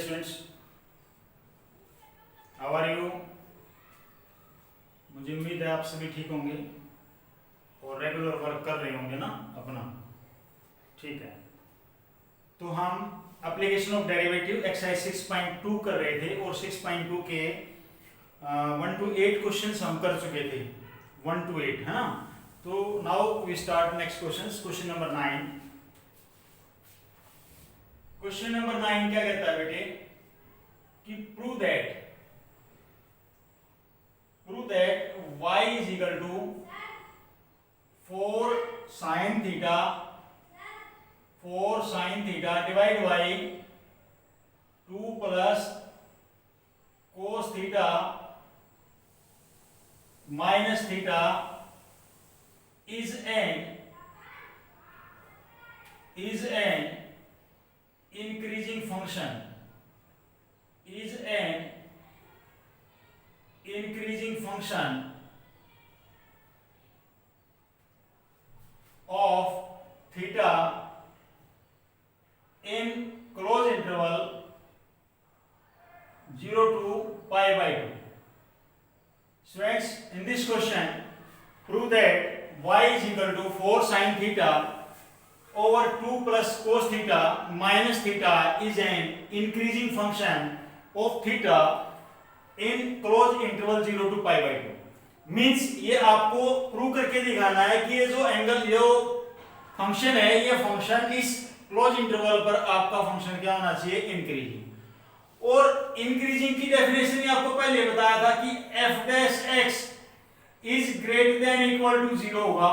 Students, how are you? मुझे उम्मीद है आप सभी ठीक होंगे और रेगुलर वर्क कर रहे होंगे ना अपना। ठीक है, तो हम एप्लीकेशन ऑफ डेरिवेटिव एक्सरसाइज 6.2 कर रहे थे और 6.2 के 1 to 8 क्वेश्चंस हम कर चुके थे, 1 to 8 है ना। तो now we start next question, question number 9। Question number 9 क्या कहता है बेटे कि prove that y is equal to 4 sin theta divided by 2 plus cos theta minus theta is an increasing function, of theta in close interval 0 to pi by 2. Students, in this question, prove that y is equal to 4 sin theta over 2 plus cos theta minus theta is an increasing function of theta in close interval 0 to pi by 2. Means ये आपको prove करके दिखाना है कि ये जो angle, जो function है, ये फंक्शन इस क्लोज इंटरवल पर आपका फंक्शन क्या होना चाहिए, इंक्रीजिंग। और इंक्रीजिंग की डेफिनेशन ही आपको पहले बताया था कि f dash x is greater than equal to 0 होगा।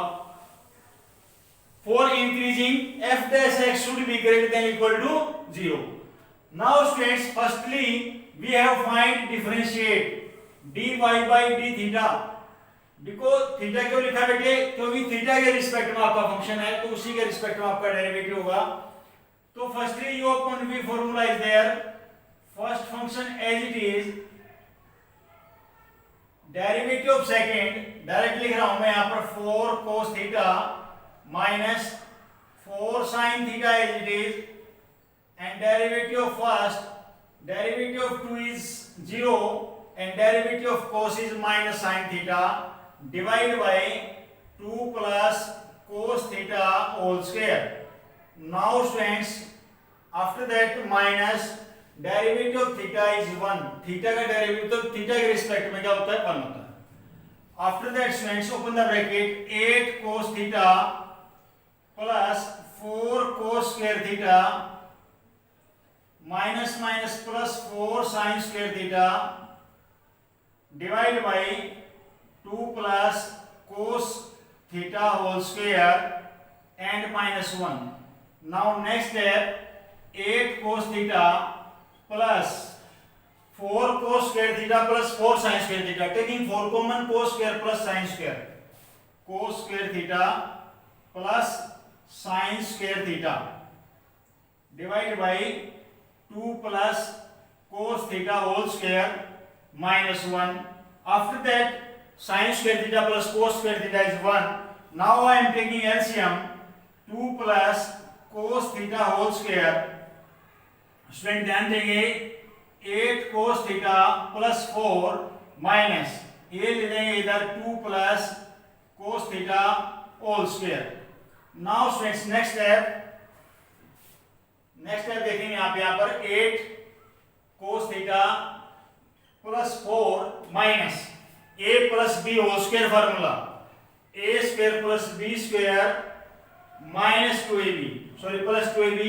For increasing f dash x should be greater than equal to 0। Now students, firstly we have find differentiate dy by d theta. देखो theta क्यों लिखा बेटे, क्योंकि theta के respect में आपका function है, तो उसी के रिस्पेक्ट में आपका डेरिवेटिव होगा। तो firstly you upon v formula is there, first function as it is, derivative of second direct लिख रहा हूं मैं यहां पर 4 cos theta minus 4 sin theta as it is, and derivative of first, derivative of 2 is 0 and derivative of cos is minus sin theta divided by 2 plus cos theta whole square. Now students, after that minus derivative of theta is 1, theta का derivative theta के respect में क्या होता है, 1 होता है। After that students, open the bracket, 8 cos theta plus 4 cos square theta minus minus plus 4 sin square theta divided by 2 plus cos theta whole square and minus 1. Now next step, 8 cos theta plus 4 cos square theta plus 4 sin square theta, taking 4 common, cos square plus sin square, cos square theta plus sin square theta divided by 2 plus cos theta whole square minus 1. After that sin square theta plus cos square theta is 1. Now I am taking LCM, 2 plus cos theta whole square. Student ध्यान देंगे, 8 cos theta plus 4 minus ये ले लेंगे इधर 2 plus cos theta whole square. Now students next step देखेंगे आप यहाँ पर 8 cos theta plus 4 minus a plus b whole square formula, a square plus b square minus 2ab, sorry plus 2ab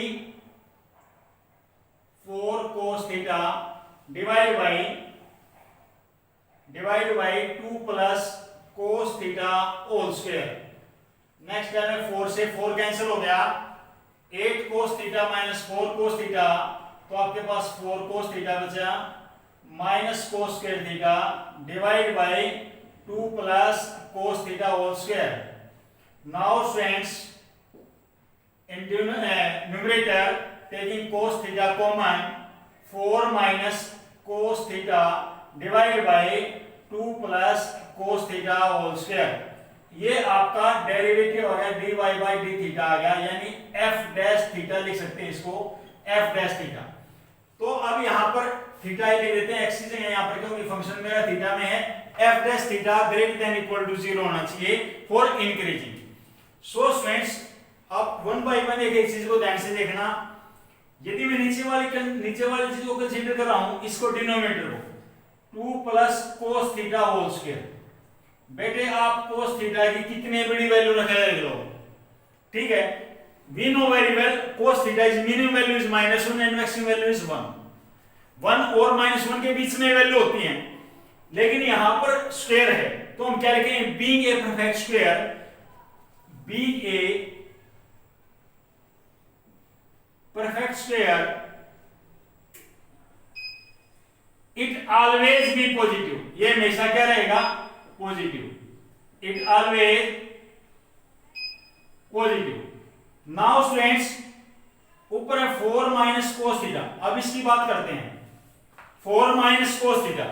4 cos theta divide by 2 plus cos theta whole square. Next time में 4 से 4 cancel हो गया, 8 cos theta minus 4 cos theta, तो आपके पास 4 cos theta बचा minus cos square theta divided by 2 plus cos theta whole square. Now students, in numerator taking cos theta common, 4 minus cos theta divided by 2 plus cos theta whole square. ये आपका derivative हो गया dy by d theta आ गया, यानी f dash theta लिख सकते हैं इसको, f डैश थीटा। तो अब यहाँ पर थीटा ही लिख देते हैं, एक्स की जगह यहाँ पर, क्योंकि फंक्शन मेरा थीटा में है। F dash theta greater than equal to 0 होना चाहिए फॉर इंक्रीजिंग। सो स्टूडेंट्स, अब वन बाय वन एक चीज को ध्यान से देखना। यदि मैं नीचे वाली चीज को कंसीडर कर रहा हूं, इसको डिनोमिनेटर को 2 plus cos theta whole square. बेटे आप कोस थीटा की कितनी बड़ी वैल्यू रखेगा देख लो, ठीक है। We know very well cos theta is minimum value is -1 and maximum value is 1। 1 और -1 के बीच में वैल्यू होती है, लेकिन यहां पर स्क्वायर है, तो हम क्या लिखेंगे, being a perfect square, being a perfect square, it always be positive। ये हमेशा क्या रहेगा, positive. it always positive। Now students, ऊपर है 4 माइनस कोस थीटा। अब इसकी बात करते हैं, 4 माइनस कोस थीटा,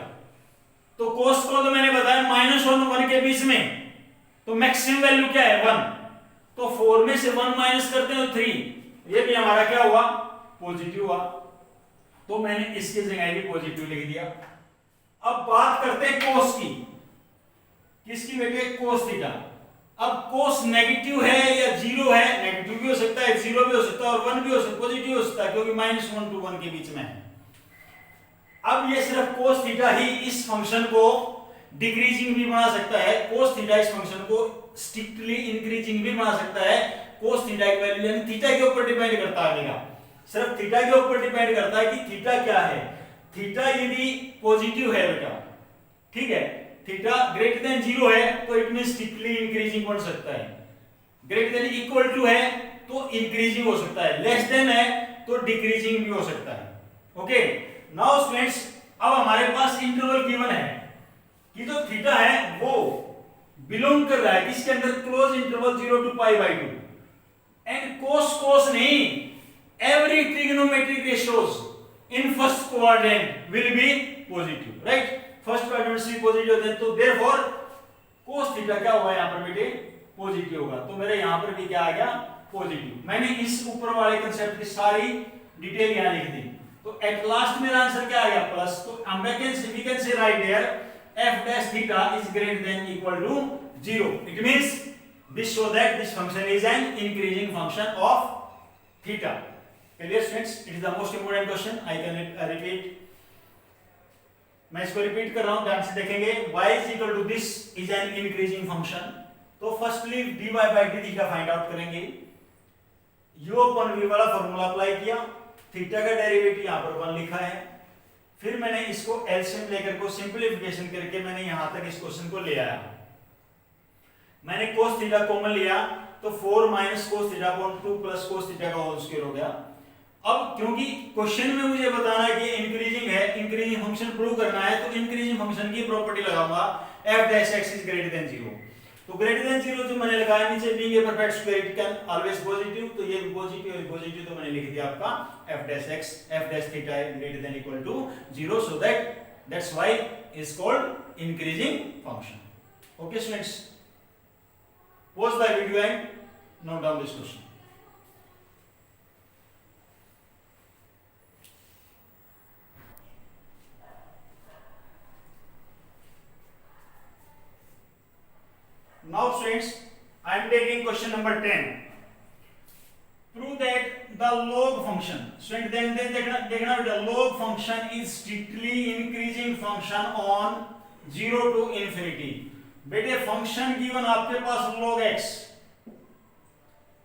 तो कोस को तो मैंने बताया -1 1 के बीच में, तो मैक्सिमम वैल्यू क्या है 1, तो 4 में से 1 माइनस करते हैं तो 3, ये भी हमारा क्या हुआ, पॉजिटिव हुआ। तो मैंने इसकी जगह भी पॉजिटिव लिख दिया। अब बात करते हैं कोस की, किसकी बेटे, कोस थीटा। अब कोस नेगेटिव है या 0 है, नेगेटिव भी हो सकता है, 0 भी हो सकता है और 1 भी हो सकता है, पॉजिटिव हो सकता है, क्योंकि -1 to 1 के बीच में है। अब ये सिर्फ कोस थीटा ही इस फंक्शन को डिक्रीजिंग भी बना सकता है, कोस थीटा इस फंक्शन को स्ट्रिक्टली इंक्रीजिंग भी बना सकता है। कोस थीटा की वैल्यू यानी थीटा के ऊपर डिपेंड करता है, सिर्फ थीटा के ऊपर डिपेंड करता है कि थीटा क्या है। थीटा यदि पॉजिटिव है बेटा, ठीक है, थीटा ग्रेटर देन 0 है तो इट मींस स्ट्रिक्टली इंक्रीजिंग बन सकता है, ग्रेटर देन इक्वल टू है तो इंक्रीजिंग हो सकता है, लेस देन है तो डिक्रीजिंग भी हो सकता है। ओके, नाउ स्टूडेंट्स, अब हमारे पास इंटरवल गिवन है कि जो थीटा है वो बिलोंग कर रहा है किसके अंदर, close interval 0 to π/2, and cos नहीं, every trigonometric ratios in first quadrant will be positive, right? First quadrant से पॉजिटिव होते हैं, तो therefore cos थीटा क्या होगा यहाँ पर बेटे, पॉजिटिव होगा। तो मेरे यहाँ पर भी क्या आ गया, पॉजिटिव। मैंने इस ऊपर वाले कंसेप्ट की सारी डिटेल यहाँ लिख दी, तो एट लास्ट मेरा आंसर क्या आ गया, प्लस। तो हम we can say write here f dash theta is greater than equal to 0। it means this show that this function is an increasing function of theta। Clear students, it is the most important question, I can repeat। मैं इसको repeat कर रहा हूं, ध्यान से देखेंगे। y is equal to this is an increasing function, तो firstly dy by d theta find out करेंगे। u upon v वाला फॉर्मूला अप्लाई किया, थीटा का डेरिवेटिव यहां पर 1 लिखा है, फिर मैंने इसको एलसीएम लेकर को सिंपलीफिकेशन करके मैंने यहां तक इस क्वेश्चन को ले आया। मैंने cos थीटा कॉमन लिया तो 4 minus cos theta upon 2 plus cos theta का होल स्क्वायर हो गया। अब क्योंकि क्वेश्चन में मुझे बताना है कि इंक्रीजिंग है, इंक्रीजिंग फंक्शन प्रूव करना है, तो इंक्रीजिंग फंक्शन की प्रॉपर्टी लगाऊंगा f dash x is greater than 0। तो ग्रेटर देन 0 जो मैंने लगाया नीचे, being a perfect square it can always positive, तो ये भी पॉजिटिव और पॉजिटिव, तो मैंने लिख दिया आपका f dash x, f dash theta is greater than equal to 0, so that's why is called increasing function. Okay students, pause the video and note down this question। Now students, I am taking question number 10। Prove that the log function, student देखना बेटा, log function is strictly increasing function on 0 to infinity। बेटे function given आपके पास log x,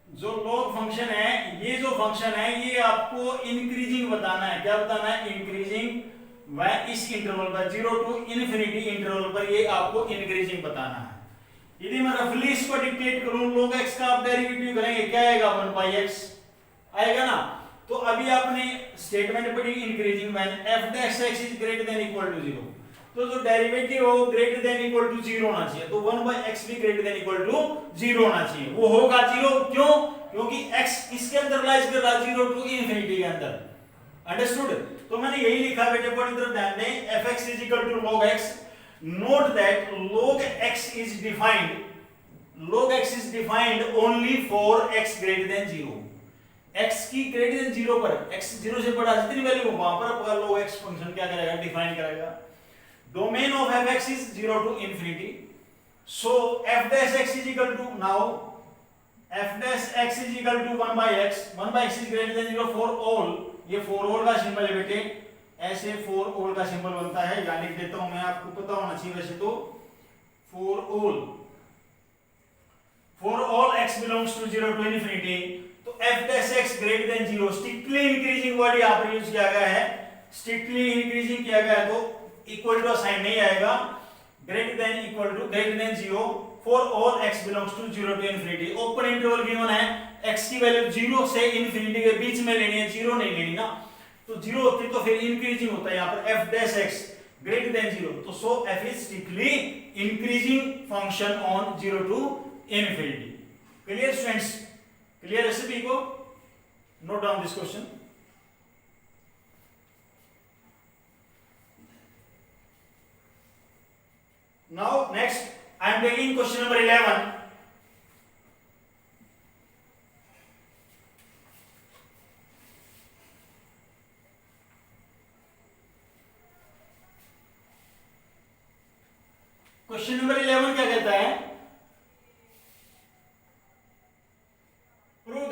जो log function है, ये जो function है ये आपको इंक्रीजिंग बताना है। क्या बताना है, इंक्रीजिंग, वह इस इंटरवल पर 0 टू इन्फिनिटी इंटरवल पर ये आपको इंक्रीजिंग बताना है। यदि मैं रफली इसको डिक्टेट करूं, log x का आप डेरिवेटिव करेंगे, क्या आएगा, 1/x आएगा ना। तो अभी आपने स्टेटमेंट पढ़ी increasing when f dash x is greater than equal to 0, तो जो डेरिवेटिव हो ग्रेटर देन इक्वल टू 0 होना चाहिए, तो 1/x भी ग्रेटर देन इक्वल टू 0 होना चाहिए। वो होगा 0 क्यों, क्योंकि x इसके अंदर लाइज कर रहा है 0 टू इन्फिनिटी के अंदर। अंडरस्टूड, तो मैंने यही लिखा बेटे, पर इधर ध्यान दें, fx is equal to log x। Note that log x is defined only for x greater than 0। x की ग्रेटर देन 0 पर, x 0 से बड़ा जितनी वैल्यू हो वहां पर लो x फंक्शन क्या करेगा, डिफाइन करेगा। Domain of fx is 0 to infinity, so f dash x is equal to, now f dash x is equal to 1 by x is greater than 0 for all. ये for all का symbol है बेटे, ऐसे for all का symbol बनता है, या लिख देता हूं मैं, आपको पता होना चाहिए वैसे तो। For all x belongs to 0 to infinity, तो f dash x greater than 0, strictly increasing word यहां पर यूज किया गया है, स्ट्रिक्टली इंक्रीजिंग किया गया है, तो इक्वल टू साइन नहीं आएगा, greater than equal to greater than 0 for all x belongs to 0 to infinity. Open interval given है, x की वैल्यू 0 से इंफिनिटी के बीच में लेनी है, 0 नहीं लेनी ना, तो 0 होती तो फिर इंक्रीजिंग होता है, यहां पर f dash x greater than 0, तो so f is strictly increasing function on 0 to infinity. Clear students, clear है सभी को? Note down this question. Now next I am taking question number 11. क्वेश्चन नंबर 11 क्या कहता है? Prove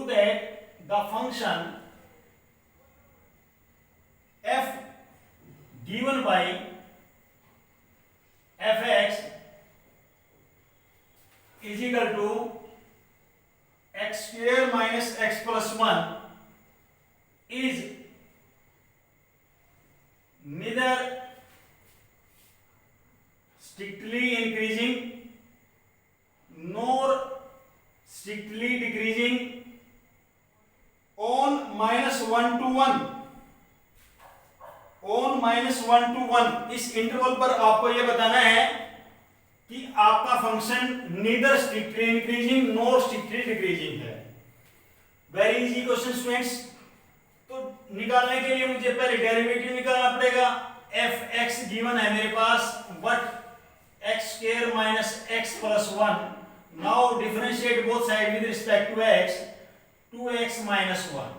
that the function f given by fx is equal to x square minus x plus 1 is neither strictly increasing nor strictly decreasing on -1 to 1, on -1 to 1। इस interval पर आपको यह बताना है कि आपका function neither strictly increasing nor strictly decreasing है। Very easy question students. तो निकालने के लिए मुझे पहले डेरिवेटिव निकालना पड़ेगा। एफ एक्स गिवन है मेरे पास, but x square minus x plus 1। Now differentiate both side with respect to x, 2x minus 1,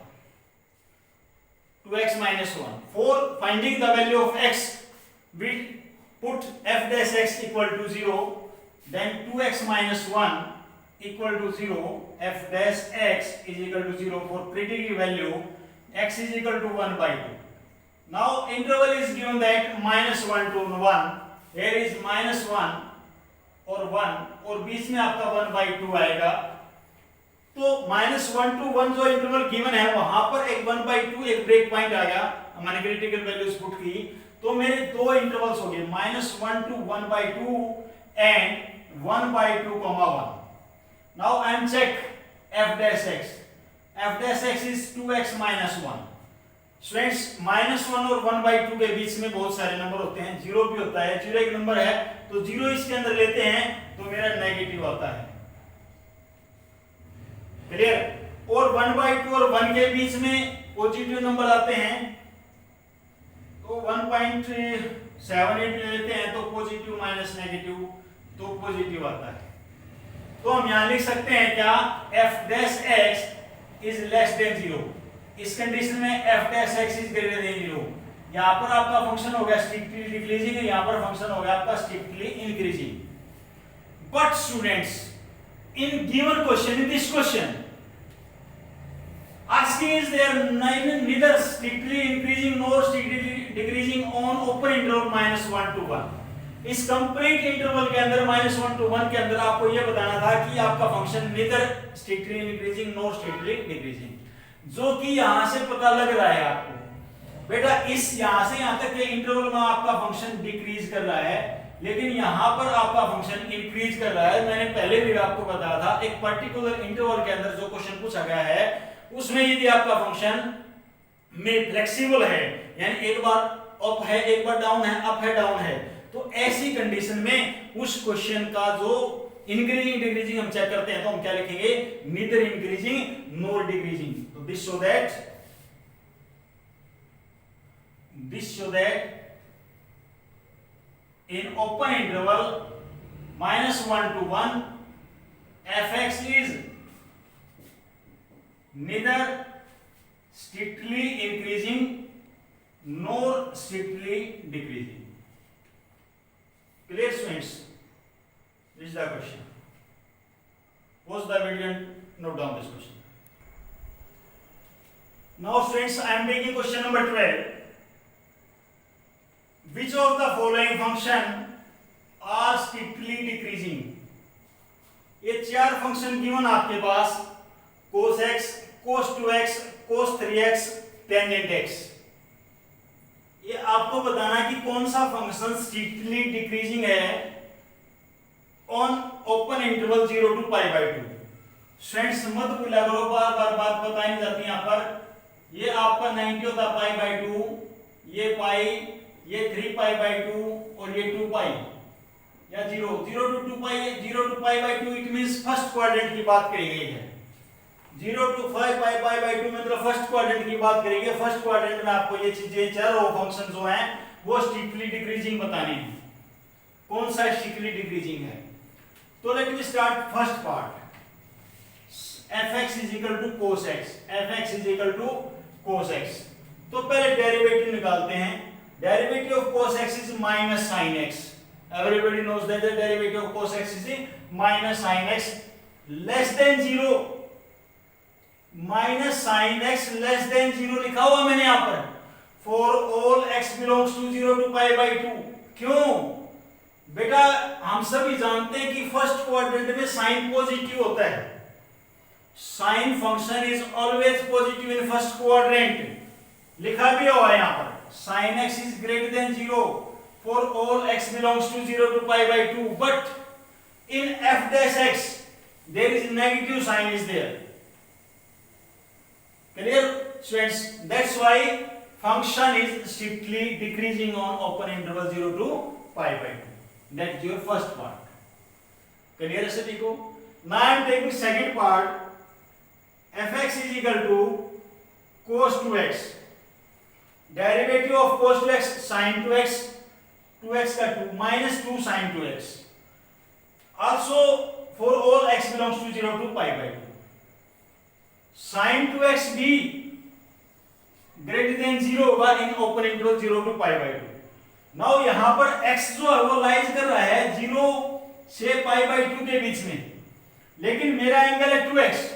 2x minus 1. For finding the value of x, we put f dash x equal to 0, then 2x minus 1 equal to 0, f dash x is equal to 0 for critical value x is equal to 1 by 2. Now interval is given that -1 to 1, here is -1 और 1 और बीच में आपका 1 by 2 आएगा। तो -1 to 1 जो interval given है वहां पर एक 1 by 2 एक ब्रेक पॉइंट आ गया, हमने क्रिटिकल वैल्यूज पुट की, तो मेरे दो इंटरवल्स हो गए -1 to 1 by 2 and 1 by 2, 1। Now I am check f dash x, f dash x is 2x minus 1। Students -1 और 1 by 2 के बीच में बहुत सारे नंबर होते हैं, 0 भी होता है, 0 एक नंबर है तो 0 इसके अंदर लेते हैं तो मेरा नेगेटिव आता है। क्लियर? और 1 by 2 और 1 के बीच में पॉजिटिव नंबर आते हैं, तो 1.78 ले लेते हैं तो पॉजिटिव माइनस नेगेटिव तो पॉजिटिव आता है। तो हम यहां लिख सकते हैं क्या, f dash x is less than 0। इस कंडीशन में f dash x is greater than 0। यहां पर आपका फंक्शन हो गया स्ट्रिक्टली डिक्रीजिंग, यहां पर फंक्शन हो गया आपका strictly increasing. But students, in given question, in this question asking is there neither strictly increasing nor strictly decreasing on open interval -1 to 1। इस कंप्लीट इंटरवल के अंदर -1 to 1 के अंदर आपको यह बताना था कि आपका function neither strictly increasing nor strictly decreasing, जो कि यहां से पता लग रहा है आपको बेटा, इस यहां से यहां तक के इंटरवल में आपका फंक्शन डिक्रीज कर रहा है, लेकिन यहां पर आपका फंक्शन इंक्रीज कर रहा है। मैंने पहले भी आपको बताया था, एक पर्टिकुलर इंटरवल के अंदर जो क्वेश्चन पूछा गया है उसमें यदि आपका फंक्शन में फ्लेक्सिबल है, यानी एक बार अप है एक बार डाउन है, अप है डाउन है, तो ऐसी कंडीशन में उस क्वेश्चन का जो इंक्रीजिंग डिक्रीजिंग हम चेक करते हैं तो हम क्या लिखेंगे, नीदर इंक्रीजिंग नॉर डिक्रीजिंग। तो this show that in open interval -1 to 1 fx is neither strictly increasing nor strictly decreasing. Clear students? This is the question. Pause the video and note down this question. Now students, I am taking question number 12. Which of the following function are strictly decreasing? ये चार function given आपके पास, cos x, cos 2x, cos 3x, tangent x. ये आपको बताना है कि कौन सा फंक्शन स्ट्रिक्टली डिक्रीजिंग है on open interval 0 to pi by 2. Students मत भूला करो, बार बार बात बताई नहीं जाती यहाँ पर. ये आपका 90 होता पाई बाई 2, ये पाई, ये 3 पाई बाई 2 और ये 2 पाई या 0 to 2 pi, 0 to pi by 2 it means first quadrant की बात करी गई है. 0 to 5 पाई बाई 2 मतलब फर्स्ट क्वाड्रेंट की बात करेंगे. फर्स्ट क्वाड्रेंट में आपको ये चीजें चारों फंक्शन जो हैं वो स्ट्रिक्टली डिक्रीजिंग बताने हैं. कौन सा स्ट्रिक्टली डिक्रीजिंग है? तो let me start first part. fx is equal to cos x. fx is equal to cos x. तो पहले डेरिवेटिव निकालते हैं. Derivative of cos x is minus sin x. Everybody knows that the derivative of cos x is minus sin x less than 0. Minus sine x less than 0 लिखा हुआ मैंने यहां पर. For all x belongs to 0 to pi by 2. क्यों बेटा? हम सभी जानते हैं कि फर्स्ट क्वाड्रेंट में साइन पॉजिटिव होता है. Sine function is always positive in first quadrant. लिखा भी हुआ है यहां पर, sine x is greater than 0 for all x belongs to 0 to pi by 2. But in f dash x there is negative sign is there. Clear students? That's why function is strictly decreasing on open interval 0 to pi by 2. That's your first part. Clear है सभी को? Now I am taking second part. fx is equal to cos 2x. Derivative of cos 2x sin 2x, 2x का 2 minus 2 sin 2x. Also for all x belongs to 0 to pi by 2. sin 2x भी greater than 0 होगा in open interval 0 to pi by 2. Now यहाँ पर x जो है वो lies कर रहा है 0 से pi by 2 के बीच में, लेकिन मेरा एंगल है 2x,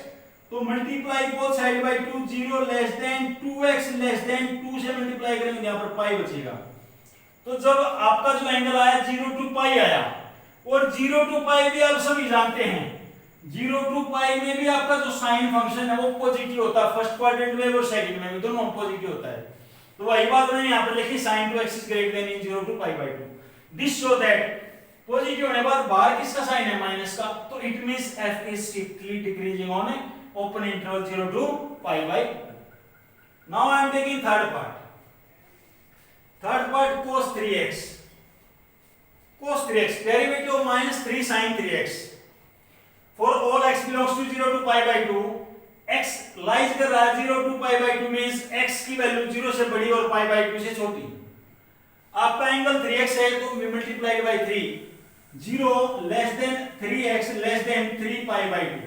तो multiply both side by 2. 0 less than 2x less than 2 से मल्टीप्लाई करेंगे, यहाँ पर पाई बचेगा. तो जब आपका जो एंगल आया 0 to pi आया, और 0 to pi भी आप सभी जानते हैं 0 to पाई में भी आपका जो साइन फंक्शन है वो पॉजिटिव होता है. फर्स्ट क्वाड्रेंट में और सेकंड में भी दोनों पॉजिटिव होता है. तो वही बात मैंने यहाँ पर लिखी, sin 2x is greater than in 0 to pi by 2. This show that positive होने बाद बाहर किसका साइन है? माइनस का. तो it means f is strictly decreasing on open interval 0 to pi by 2. Now I am taking third part. Third part cos 3x. Cos 3x derivative of minus 3 sin 3x. For all x belongs to 0 to pi by 2, x lies कर रहा है 0 to pi by 2 means x की value 0 से बड़ी और pi by 2 से छोटी. आपका एंगल 3x है तो multiplied by 3. 0 less than 3x less than 3 pi by 2.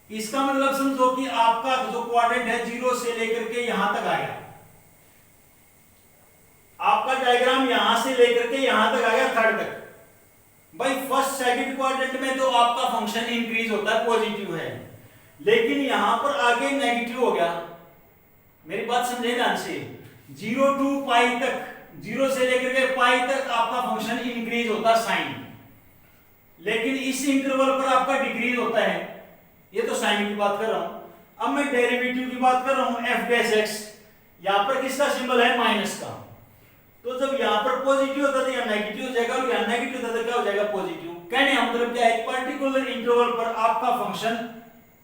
इसका मतलब समझो कि आपका जो क्वाड्रेंट है 0 से लेकर के यहां तक आया. आपका डायग्राम यहां से लेकर के यहां तक आ गया थर्ड तक. भाई फर्स्ट सेकंड क्वाड्रेंट में तो आपका फंक्शन इंक्रीज होता है, पॉजिटिव है, लेकिन यहां पर आगे नेगेटिव हो गया. मेरी बात समझे ध्यान से. 0 to पाई तक, 0 से लेकर के पाई तक आपका फंक्शन इंक्रीज होता है साइन, लेकिन इस इंटरवल पर आपका डिक्रीज होता है. ये तो साइन की बात कर रहा हूं. अब मैं डेरिवेटिव की बात कर रहा हूं f डैश x. यहां पर किसका सिंबल है? माइनस का. तो जब यहाँ पर पॉजिटिव होता है या नेगेटिव हो जाएगा, और यहाँ नेगेटिव होता है क्या हो जाएगा? पॉजिटिव. कहने का मतलब क्या है? पर्टिकुलर इंटरवल पर आपका फंक्शन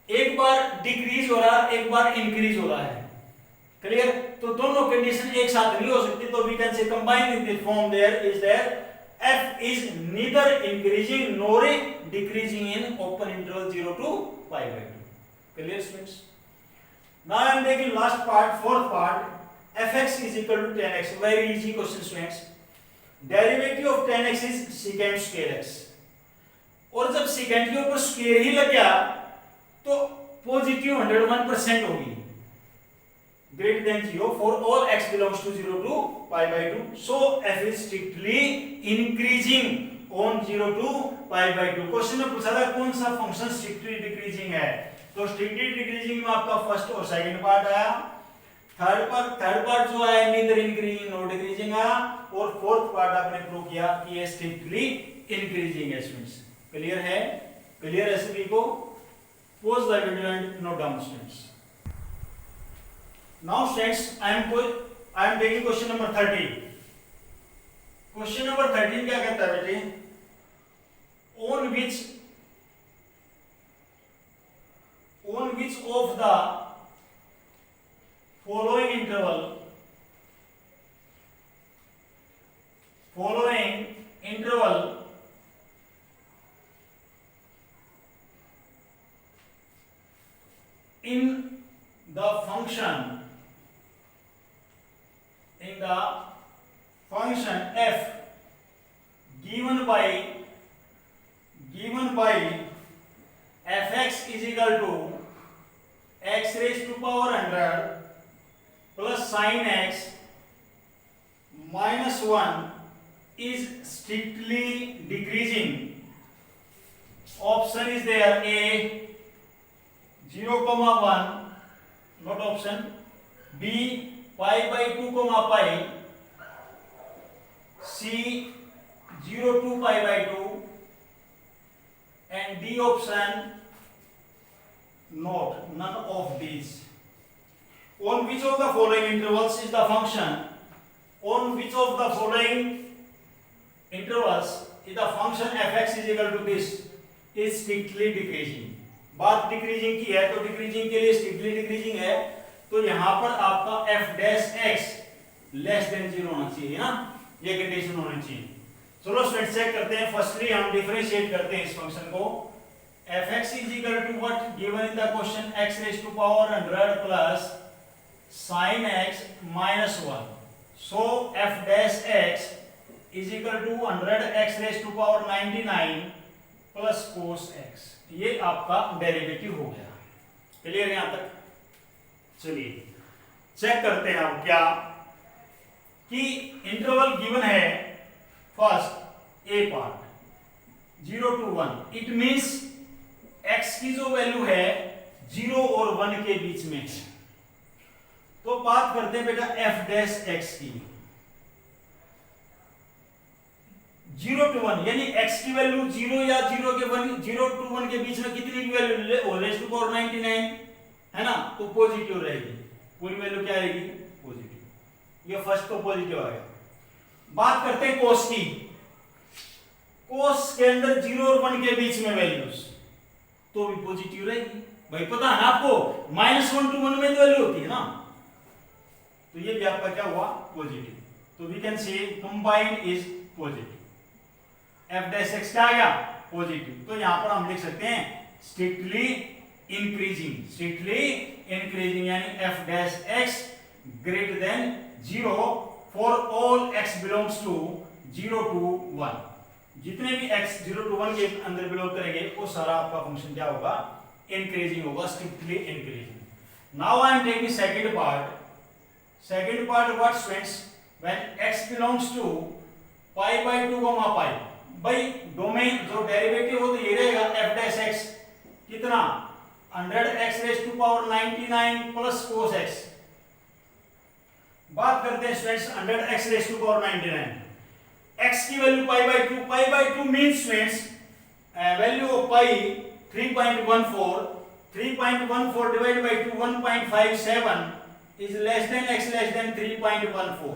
एक बार डिक्रीज हो रहा है, एक बार इंक्रीज हो रहा है. क्लियर? तो दोनों कंडीशन एक साथ नहीं हो सकती. तो we can say combine in this form there is there f is neither increasing nor decreasing in open interval 0 to pi by 2. Clear students? Now I am taking last part, fourth part. fx is equal to tan x. Very easy question students. Derivative of tan x is secant square x. और जब second के ऊपर square ही लग गया तो positive 101% होगी, greater than 0 for all x belongs to 0 to pi by 2. So f is strictly increasing on 0 to pi by 2. Question में पूछा था कौन सा फंक्शन स्ट्रिक्टली डिक्रीजिंग है, तो स्ट्रिक्टली डिक्रीजिंग में आपका फर्स्ट और सेकंड पार्ट आया, थर्ड पार्ट जो है नीदर इंक्रीजिंग नॉट डिक्रीजिंग आया, और फोर्थ पार्ट आपने प्रूव किया कि ये स्ट्रिक्टली इंक्रीजिंग है। स्टूडेंट्स क्लियर है? क्लियर है सभी को? Pause the video and note down students. Now students, I am taking question number 13. Question number 13 क्या कहता है बेटे? On which of the following interval in the function f given by fx is equal to x raised to power 100 plus sin x minus 1 is strictly decreasing. Option is there: A 0,1, not option; B pi by 2, pi; C 0 to pi by 2, and D option not, none of these. On which of the following intervals is the function? On which of the following intervals is the function fx is equal to this is strictly decreasing? बात decreasing की है तो decreasing के लिए strictly decreasing है, तो यहां पर आपका f dash x less than 0 होना चाहिए ना, ये कंडीशन होनी चाहिए। चलो स्टूडेंट चेक करते हैं। फर्स्टली हम डिफरेंशिएट करते हैं इस फंक्शन को। fx is equal to what given in the question, x raised to power 100 plus sin x minus 1. So f dash x is equal to 100x raised to power 99 plus cos x. ये आपका derivative हो गया। Clear यहां तक? चलिए check करते हैं अब क्या कि इंटरवल गिवन है first A part 0 to 1, it means x की जो वैल्यू है 0 और 1 के बीच में। तो बात करते हैं बेटा f डैश x की। 0 to 1 यानी x की वैल्यू 0 या 0 to 1 के बीच में कितनी की वैल्यू ले रेज़ टू पावर 99 है ना, तो पॉजिटिव रहेगी। पूरी वैल्यू क्या रहेगी? पॉजिटिव। ये फर्स्ट तो पॉजिटिव आ गया। बात करते हैं कोस की। कोस के अंदर 0 और 1 के बीच में वैल्यूज तो भी पॉजिटिव रहेगी। भाई पता है ना आपको, -1 to 1 में जो वैल्यू होती है ना, तो ये भी आपका क्या हुआ? पॉजिटिव। तो we can say combined is positive. f dash x क्या आ गया? पॉजिटिव। तो यहां पर हम लिख सकते हैं स्ट्रिक्टली इंक्रीजिंग यानी f dash x greater than 0 for all x belongs to 0 to 1। जितने भी x 0 to 1 के अंदर बिलोंग करेंगे वो सारा आपका फंक्शन क्या होगा? इंक्रीजिंग होगा, strictly increasing. Now I am taking second part what students, when x belongs to pi by 2, pi, भाई डोमेन जो डेरिवेटिव हो तो ये रहेगा f डैश x कितना 100x raise to power 99 plus cos x। बात करते हैं students 100x raise to power 99, x की value pi by 2 means students value of pi 3.14 divide by 2 1.57 is less then x less than 3.14।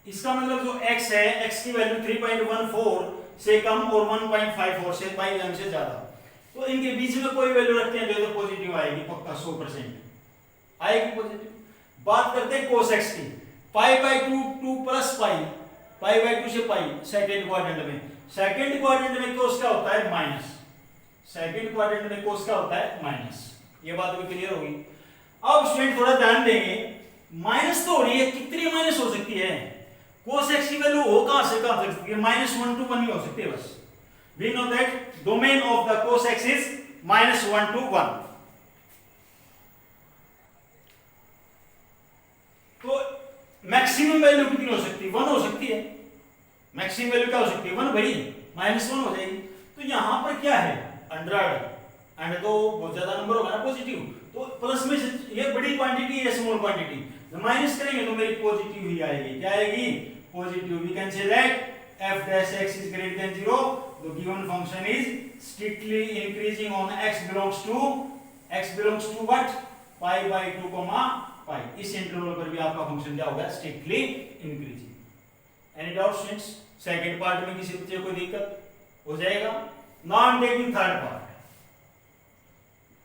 इसका मतलब जो x है, x की value 3.14 से कम और 1.54 से पाई m से ज्यादा, तो इनके बीच में कोई वैल्यू रखते हैं तो पॉजिटिव आएगी पक्का, 100% आएगी पॉजिटिव। बात करते हैं cos x की। Pi by 2 plus pi by 2 से पाई सेकंड क्वाड्रेंट में cos क्या होता है? माइनस। सेकंड क्वाड्रेंट में cos क्या होता है? माइनस। ये बात भी क्लियर होगी। अब स्टूडेंट थोड़ा ध्यान देंगे, माइनस तो हो रही है, कितनी माइनस हो सकती है? cos x की वैल्यू हो कहां से कहां तक सकती है? -1 to 1 ही हो सकती है बस। We know that domain of the cos x is -1 to 1। तो मैक्सिमम वैल्यू कितनी हो सकती है? 1 हो सकती है। मैक्सिमम वैल्यू क्या हो सकती है? 1 भाई, -1 हो जाएगी। तो यहां पर क्या है? 100 एंड तो बहुत ज्यादा नंबर होगा ना पॉजिटिव, तो प्लस में ये बड़ी क्वांटिटी है स्मॉल क्वांटिटी, माइनस करेंगे तो मेरी पॉजिटिव ही आएगी। क्या आएगी? Positive. We can say that f dash x is greater than 0, the given function is strictly increasing on x belongs to what? pi by 2 comma pi। इस interval पर भी आपका फंक्शन क्या होगा? Strictly increasing. Any doubt students? Second part में किसी बच्चे को कोई दिक्कत हो जाएगा? Now I am taking third part.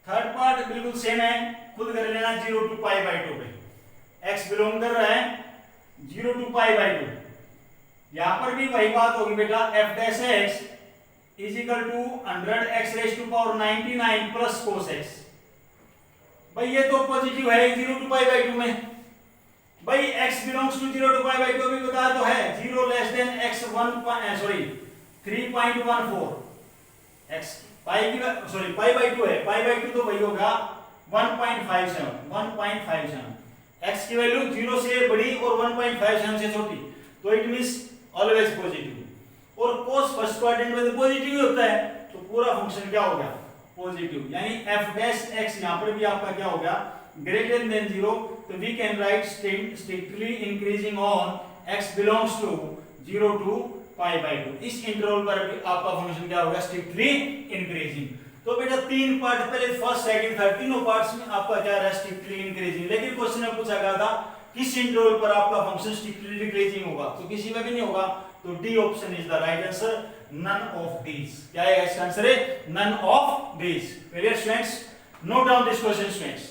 Third part बिल्कुल सेम है, खुद कर लेना। 0 to pi by 2 पे x बिलोंग कर रहा है 0 to pi by 2। यहां पर भी वही बात होगी बेटा, f dash x is equal to 100x raised to power 99 plus cos x। भाई ये तो पॉजिटिव है 0 to pi by 2 में। भाई x belongs to 0 to pi by 2 भी बताया तो है, 0 less than x 3.14। x pi by 2 है, pi by 2 तो वही होगा 1.57। x की वैल्यू 0 से बड़ी और 1.57 से छोटी, तो इट मींस ऑलवेज पॉजिटिव। और cos फर्स्ट क्वाड्रेंट में तो पॉजिटिव ही होता है, तो पूरा फंक्शन क्या हो गया? पॉजिटिव। यानी f dash x यहां पर भी आपका क्या हो गया? Greater than 0। तो we can write strictly increasing on x belongs to 0 to pi by 2। इस इंटरवल पर भी आपका फंक्शन क्या होगा? Strictly increasing. तो बेटा तीन पार्ट, पहले फर्स्ट सेकंड थर्ड, तीनों पार्ट्स में आपका क्या रहा? Strictly increasing. लेकिन क्वेश्चन में पूछा गया था किस इंटरवल पर आपका फंक्शन स्ट्रिक्टली डिक्रीजिंग होगा, तो किसी में भी नहीं होगा। तो D option is the right answer, none of these. क्या है इसका आंसर? है none of these. Clear students? Note down this question students.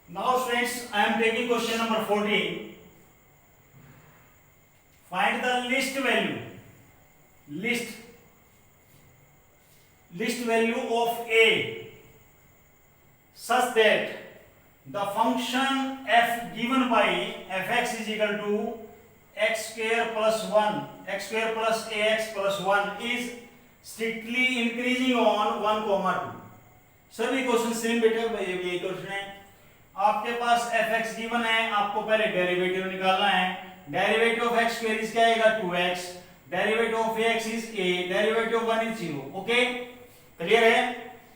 Now students, I am taking question number 14. Find the list value of a such that the function f given by fx is equal to x square plus 1 x square plus ax plus 1 is strictly increasing on 1, 2। सभी question same बेटा, ये question है। आपके पास fx given है, आपको पहले derivative निकालना है। Derivative of x square is क्या आएगा? 2x। Derivative of ax is a, derivative of 1 is 0। Okay, clear है?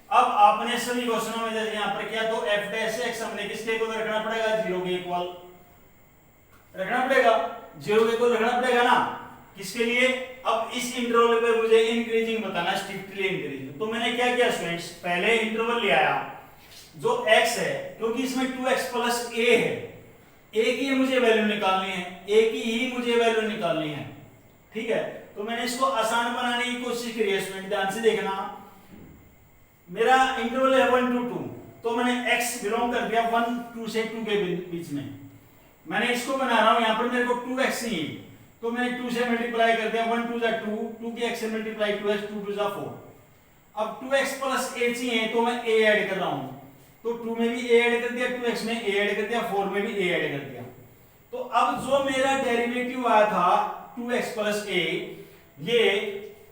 अब आपने सभी क्वेश्चनों में जैसे यहां पर किया, तो f dash x हमने किसके इक्वल रखना पड़ेगा? 0 के इक्वल रखना पड़ेगा, 0 के इक्वल रखना पड़ेगा ना। किसके लिए? अब इस इंटरवल पे मुझे इंक्रीजिंग बताना, स्ट्रिक्टली इंक्रीजिंग। तो मैंने क्या किया स्टूडेंट्स? पहले इंटरवल ले आया जो x है, क्योंकि इसमें 2x प्लस a है, a की मुझे वैल्यू निकालनी है, a की ही मुझे वैल्यू निकालनी है। ठीक है, तो मैंने इसको आसान बनाने की कोशिश करी है स्टूडेंट, ध्यान से देखना। मेरा इंटरवल है 1 to 2, तो मैंने x बिलोंग कर दिया 1 2 से 2 के बीच में। मैंने इसको बना रहा हूं, यहां पर मेरे को 2x ही है, तो मैंने 2 से मल्टीप्लाई कर दिया, 1 2 जा 2, 2 के x से मल्टीप्लाई 2x, 2 2 जा 4। अब 2x प्लस a चाहिए, तो मैं a ऐड कर रहा हूं, तो 2 में भी a ऐड कर दिया, 2x में a ऐड कर दिया, 4 में भी a ऐड कर दिया। तो अब जो मेरा डेरिवेटिव आया था 2x प्लस a, ये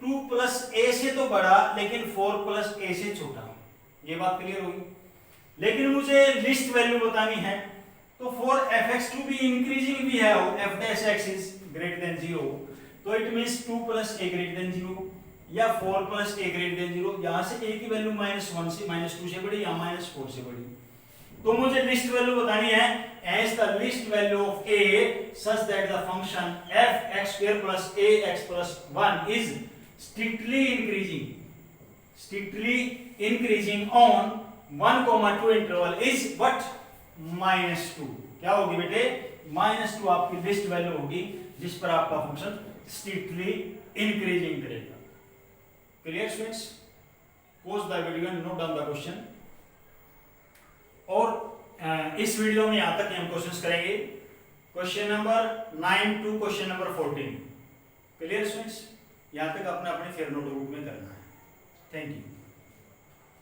2 प्लस a से तो बड़ा, लेकिन 4 प्लस a से छोटा। ये बात क्लियर होगी? लेकिन मुझे लिस्ट वैल्यू बतानी है, तो for fx to be increasing भी है, f dash x is greater than 0, तो it means 2 plus a greater than 0 या 4 प्लस a ग्रेटर देन 0। यहां से a की वैल्यू -1 से -2 से बड़ी या -4 से बड़ी, तो मुझे लिस्ट वैल्यू बतानी है। As the least value of a such that the function f(x2 plus ax plus 1) is strictly increasing on 1, 2 interval is what? -2। क्या होगी बेटे? -2 आपकी लिस्ट वैल्यू होगी जिस पर आपका फंक्शन स्ट्रिक्टली इंक्रीजिंग करेगा। Clear students? Pause the video and note down the question. और इस वीडियो में यहां तक हम क्वेश्चंस करेंगे, question number 9 to question number 14। Clear students? यहां तक अपने अपने फेयर नोटबुक में करना है। Thank you.